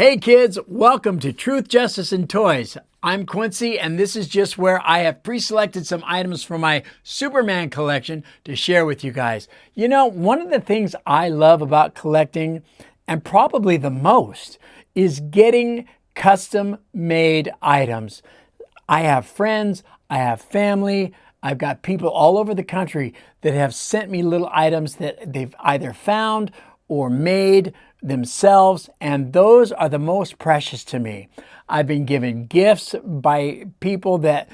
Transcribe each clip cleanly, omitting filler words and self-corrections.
Hey kids, welcome to Truth, Justice, and Toys. I'm Quincy, and this is just where I have pre-selected some items from my Superman collection to share with you guys. You know, one of the things I love about collecting, and probably the most, is getting custom-made items. I have friends, I have family, I've got people all over the country that have sent me little items that they've either found or made themselves, and those are the most precious to me. I've been given gifts by people that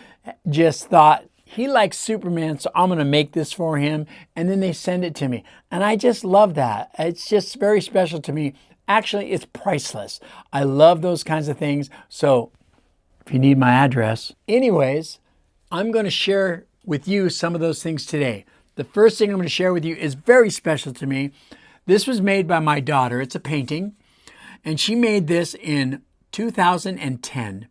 just thought, he likes Superman, so I'm going to make this for him, and then they send it to me. And I just love that. It's just very special to me. Actually, it's priceless. I love those kinds of things, so if you need my address. Anyways, I'm going to share with you some of those things today. The first thing I'm going to share with you is very special to me. This was made by my daughter. It's a painting, and she made this in 2010,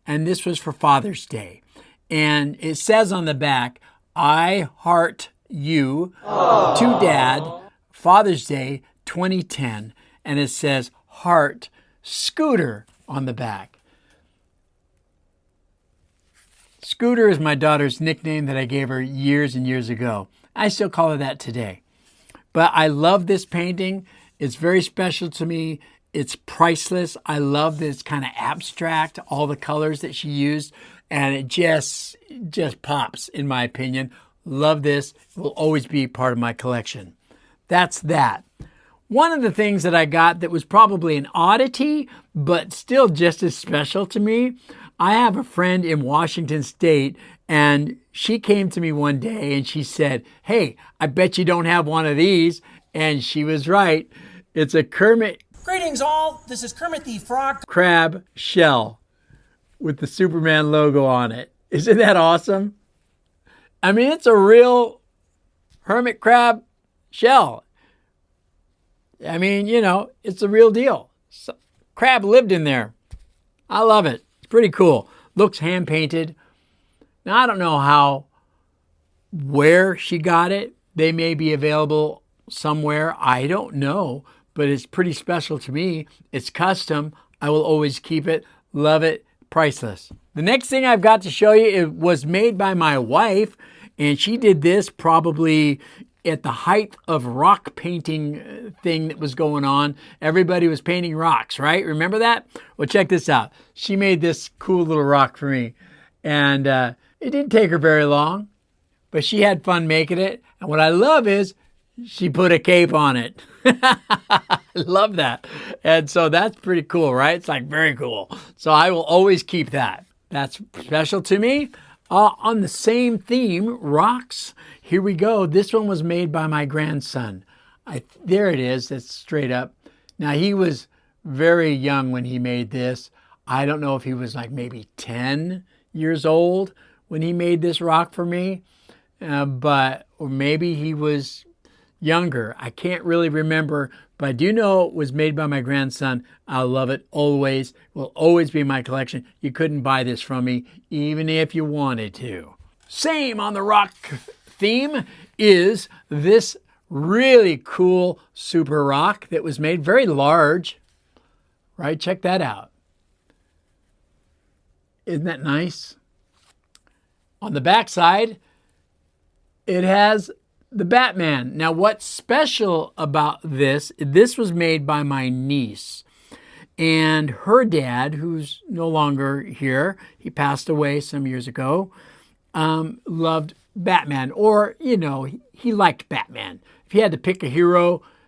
and this was for Father's Day. And it says on the back, I heart you to Dad, Father's Day 2010, and it says heart Scooter on the back. Scooter is my daughter's nickname that I gave her years and years ago. I still call her that today. But I love this painting. It's very special to me. It's priceless. I love that it's kind of abstract, all the colors that she used, and it just pops, in my opinion. Love this. It will always be part of my collection. That's that. One of the things that I got that was probably an oddity, but still just as special to me, I have a friend in Washington State, and she came to me one day and she said, hey, I bet you don't have one of these. And she was right. It's a Kermit. Greetings all, this is Kermit the Frog Crab shell with the Superman logo on it. Isn't that awesome? I mean, it's a real hermit crab shell. I mean, you know, it's a real deal. Crab lived in there. I love it. It's pretty cool. Looks hand painted. Now, I don't know where she got it. They may be available somewhere. I don't know, but it's pretty special to me. It's custom. I will always keep it. Love it. Priceless. The next thing I've got to show you, it was made by my wife, and she did this probably at the height of rock painting thing that was going on. Everybody was painting rocks, right? Remember that? Well, check this out. She made this cool little rock for me, and it didn't take her very long, but she had fun making it. And what I love is she put a cape on it. I love that. And so that's pretty cool, right? It's like very cool. So I will always keep that. That's special to me. On the same theme, rocks, here we go. This one was made by my grandson. There it is. That's straight up. Now, he was very young when he made this. I don't know if he was like maybe 10 years old when he made this rock for me, or maybe he was younger. I can't really remember, but I do know it was made by my grandson. I love it always. Will always be in my collection. You couldn't buy this from me, even if you wanted to. Same on the rock theme is this really cool super rock that was made very large, right? Check that out. Isn't that nice? On the back side, it has the Batman. Now, what's special about this was made by my niece. And her dad, who's no longer here, he passed away some years ago, loved Batman. Or, you know, he liked Batman. If he had to pick a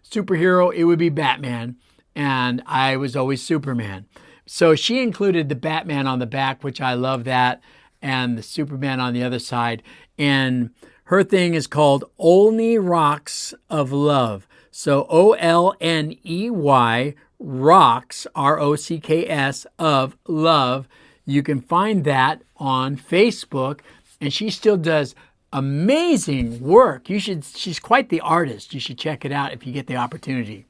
superhero, it would be Batman. And I was always Superman. So she included the Batman on the back, which I love that, and the Superman on the other side. And her thing is called Olney Rocks of Love. So Olney Rocks, Rocks of Love. You can find that on Facebook, and she still does amazing work. She's quite the artist. You should check it out if you get the opportunity.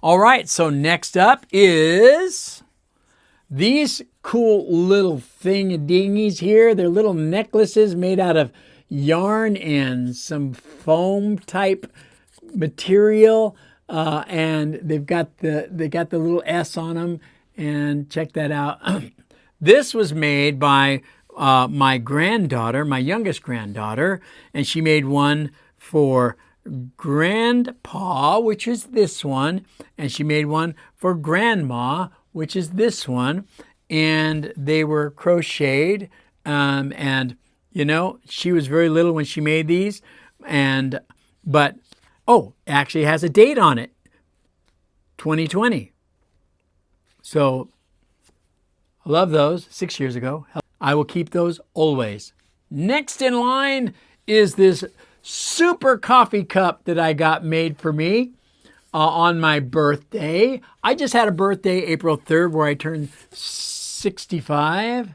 All right, so next up is these cool little thing-a-dingies here. They're little necklaces made out of yarn and some foam type material, and they got the little S on them, And check that out. This was made by my granddaughter, my youngest granddaughter, and she made one for grandpa, which is this one, and she made one for grandma, which is this one, and they were crocheted, and you know, she was very little when she made these, but it actually has a date on it, 2020. So I love those, 6 years ago. I will keep those always. Next in line is this super coffee cup that I got made for me on my birthday. I just had a birthday, April 3rd, where I turned 65.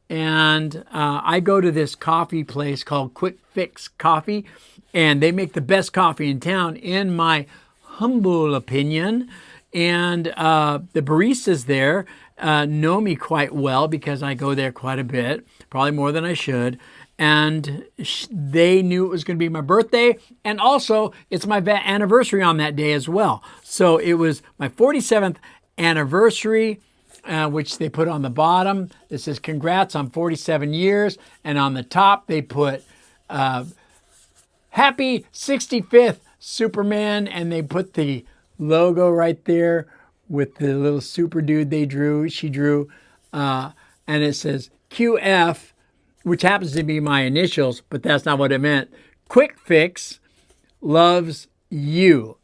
And I go to this coffee place called Quick Fix Coffee, and they make the best coffee in town, in my humble opinion. And the baristas there know me quite well because I go there quite a bit, probably more than I should. And they knew it was going to be my birthday. And also, it's my anniversary on that day as well. So it was my 47th anniversary, which they put on the bottom. This says, congrats on 47 years. And on the top, they put happy 65th Superman. And they put the logo right there with the little super dude she drew. And it says QF, which happens to be my initials, but that's not what it meant. Quick Fix loves you.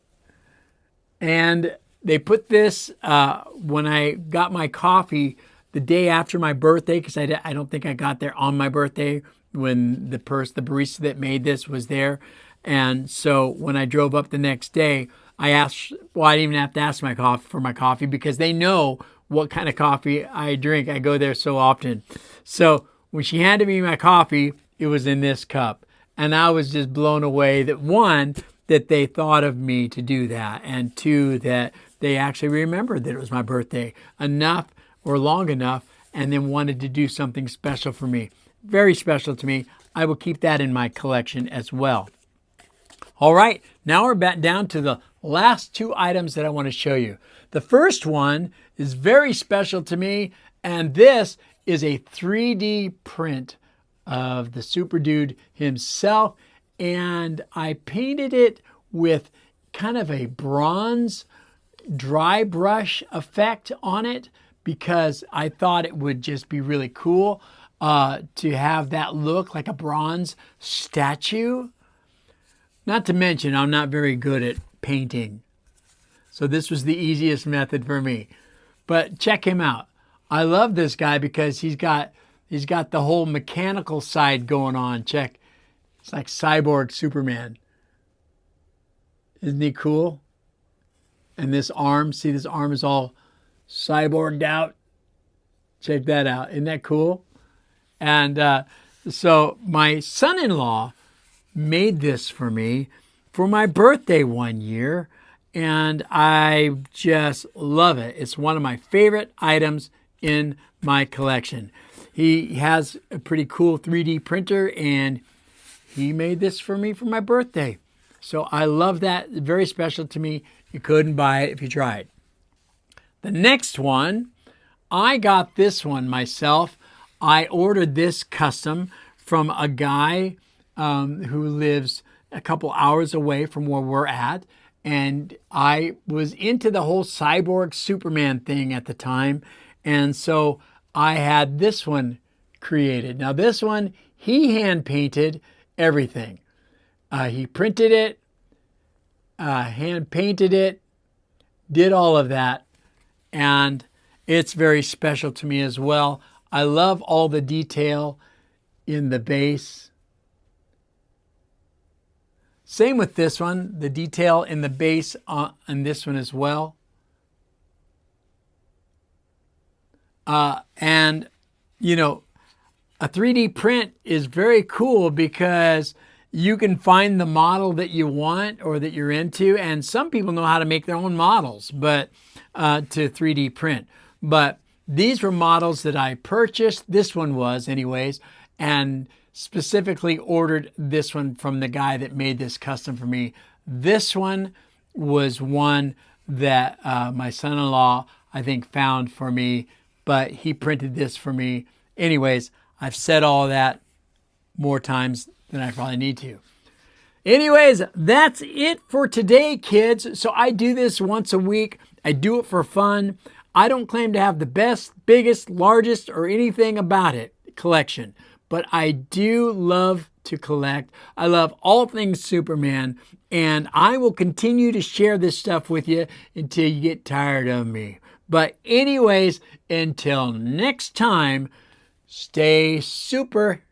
And they put this when I got my coffee the day after my birthday, because I don't think I got there on my birthday when the barista that made this was there. And so when I drove up the next day, I didn't even have to ask for my coffee because they know what kind of coffee I drink. I go there so often. So when she handed me my coffee, it was in this cup. And I was just blown away that, one, that they thought of me to do that, and two, that they actually remembered that it was my birthday enough or long enough and then wanted to do something special for me. Very special to me. I will keep that in my collection as well. All right, now we're back down to the last two items that I want to show you. The first one is very special to me, and this is a 3D print of the super dude himself, and I painted it with kind of a bronze dry brush effect on it because I thought it would just be really cool to have that look like a bronze statue. Not to mention, I'm not very good at painting, so this was the easiest method for me. But check him out. I love this guy because he's got the whole mechanical side going on. Check. It's like cyborg Superman. Isn't he cool? And this arm, see, this arm is all cyborged out. Check that out. Isn't that cool? And so my son-in-law made this for me for my birthday one year, and I just love it. It's one of my favorite items in my collection. He has a pretty cool 3D printer, and he made this for me for my birthday. So I love that. Very special to me. You couldn't buy it if you tried. The next one, I got this one myself. I ordered this custom from a guy who lives a couple hours away from where we're at. And I was into the whole cyborg Superman thing at the time. And so I had this one created. Now this one, he hand painted everything. He printed it, hand painted it, did all of that. And it's very special to me as well. I love all the detail in the base. Same with this one, the detail in the base on this one as well. And, you know, a 3D print is very cool because you can find the model that you want or that you're into. And some people know how to make their own models, but to 3D print. But these were models that I purchased. This one was anyways, and specifically ordered this one from the guy that made this custom for me. This one was one that my son-in-law, I think, found for me, but he printed this for me. Anyways, I've said all that more times than I probably need to. Anyways, that's it for today, kids. So I do this once a week. I do it for fun. I don't claim to have the best, biggest, largest, or anything about it collection, but I do love to collect. I love all things Superman, and I will continue to share this stuff with you until you get tired of me. But anyways, until next time, stay super